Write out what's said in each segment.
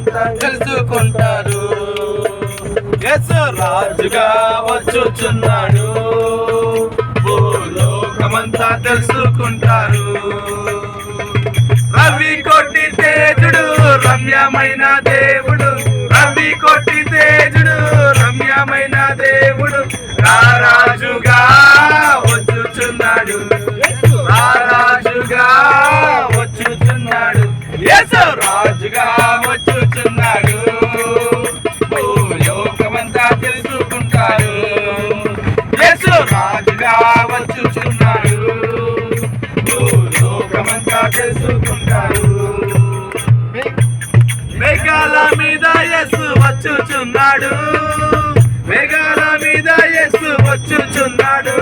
లోకమంతా తెలుసుకుంటారు. యేసు రాజుగా వచ్చుచున్నాడు, లోకమంతా తెలుసుకుంటారు. రవి కొట్టి తేజుడు రమ్యమైన దేవుడు, రవి కొట్టి తేజుడు రమ్యమైన దేవుడు రారాజుగా వచ్చుచున్నాడు, రారాజుగా వచ్చుచున్నాడు. యేసు రాజుగా వచ్చుచున్నాడు, లోకమంతా తెలుసుకుంటారు. యేసు రాజుగా వచ్చుచున్నాడు, లోకమంతా తెలుసుకుంటారు. మేఘాల మీద యేసు వచ్చుచున్నాడు, మేఘాల మీద యేసు వచ్చుచున్నాడు.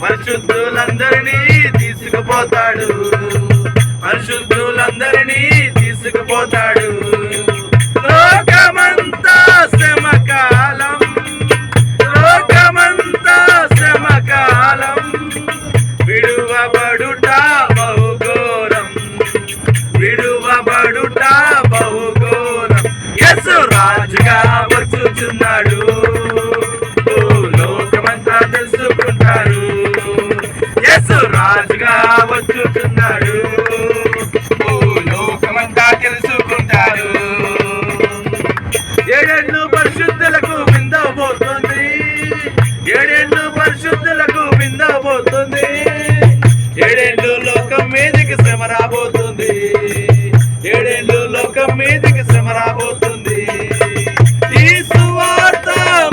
పరిశుద్ధులందరినీ తీసుకుపోతాడు, పరిశుద్ధులందరినీ తీసుకుపోతాడు. లోకమంతా శ్రమకాలం, లోకమంతా శ్రమకాలం, విడువబడుట బహుఘోరం, విడువబడుట బహుఘోరం. యేసు రాజుగా వచ్చుచున్నాడు, లోకమంతా తెలుసుకుంటారు. యేసు రాజుగా వచ్చుచున్నాడు, లోకమంతా తెలుసుకుంటారు. ఏడేళ్ళు పరిశుద్ధులకు విందబోతుంది, ఏడేళ్ళు పరిశుద్ధులకు విందబోతుంది. ఏడేళ్ళు లోకం మీదకి శ్రమ రాబోతుంది, ఏడేళ్ళు లోకం మీదకి శ్రమ రాబోతుంది. ఈ సువార్త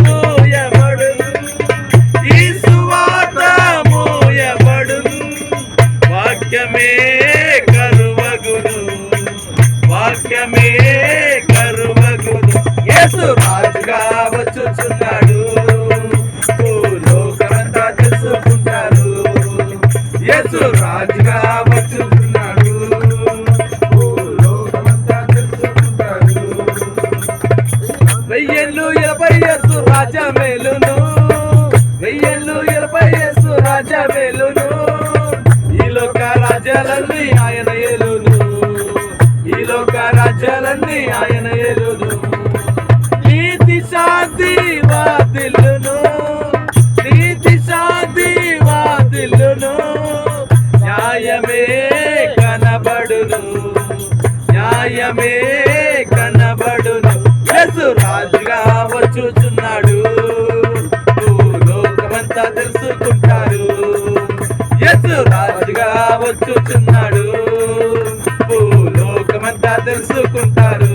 మోయబడును, ఈ సువార్త మోయబడును. వాక్యమే కరువగును, వాక్యమే కరువగును. యేసు రాజుగా వచ్చుచున్నాడు, లోకమంతా తెలుసుకుంటారు. యేసు రాజుగా వచ్చుచున్నాడు, లోకమంతా తెలుసుకుంటారు. 1080 యేసు రాజా మేలును, 1080 యేసు రాజా మేలును. ఈ లోక రాజ్యాలన్నీ ఆయన ఏలును, ఈ లోక రాజ్యాలన్నీ ఆయన ఏలును. నీతి శాంతి వాదిల్లును, నీతి శాంతి వాదిల్లును. న్యాయమే కనబడును, న్యాయమే కనబడును. యేసు రాజుగా వచ్చుచున్నాడు, లోకమంతా తెలుసుకుంటారు. యేసు రాజుగా వచ్చుచున్నాడు, లోకమంతా తెలుసుకుంటారు.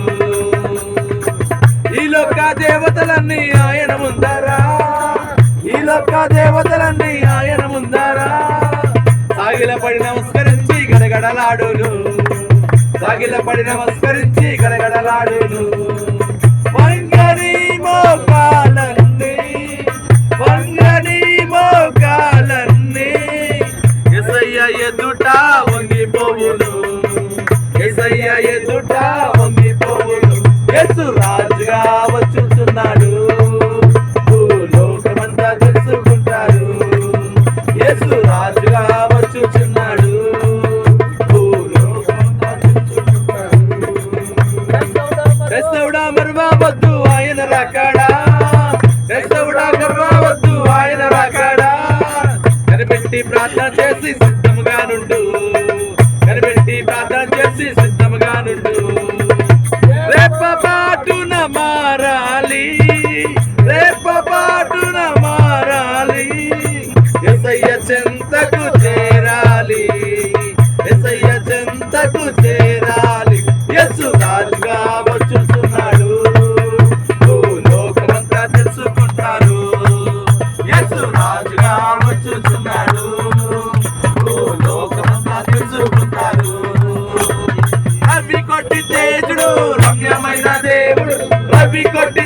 ఈ లోక దేవతలన్నీ ఆయన ముందరా, ఈ లోక దేవతలన్నీ ఆయన ముందరా. సాగిలపడి నమస్కరించి గడగడలాడును, సాగిలపడి నమస్కరించి గడగడలాడును. వంగని మోకాలన్నీ, వంగని మోకాలన్నీ యేసయ్య ఎదుట వంగిపోవును, యేసయ్య ఎదుట వంగిపోవును. యేసు రాజుగా వచ్చుచున్నాడు, లోకమంతా తెలుసుకుంటారు. యేసు రాజుగా వచ్చుచున్నాడు, లోకమంతా తెలుసుకుంటారు. క్రైస్తవుడా మరువవద్దు ఆయన రాకడా, క్రైస్తవుడా గర్వవద్దు ఆయన రాకడా. కనిపెట్టి ప్రార్థన చేసి సిద్ధముగా నుండు, కనిపెట్టి ప్రార్థన చేసి సిద్ధముగా నుండు. రేపపాటున మారాలి, రేపపాటున మారాలి. యేసయ్య చెంతకు చేరాలి, యేసయ్య చెంతకు చేరాలి. యేసు రాజుగా వచ్చుచున్నాడు, లోకమంతా తెలుసుకుంటారు. యేసు రాజుగా వచ్చుచున్నాడు, లోకమంతా తెలుసుకుంటారు. రవి కొట్టి తేజుడు రమ్యమైన దేవుడు, రవి కొట్టి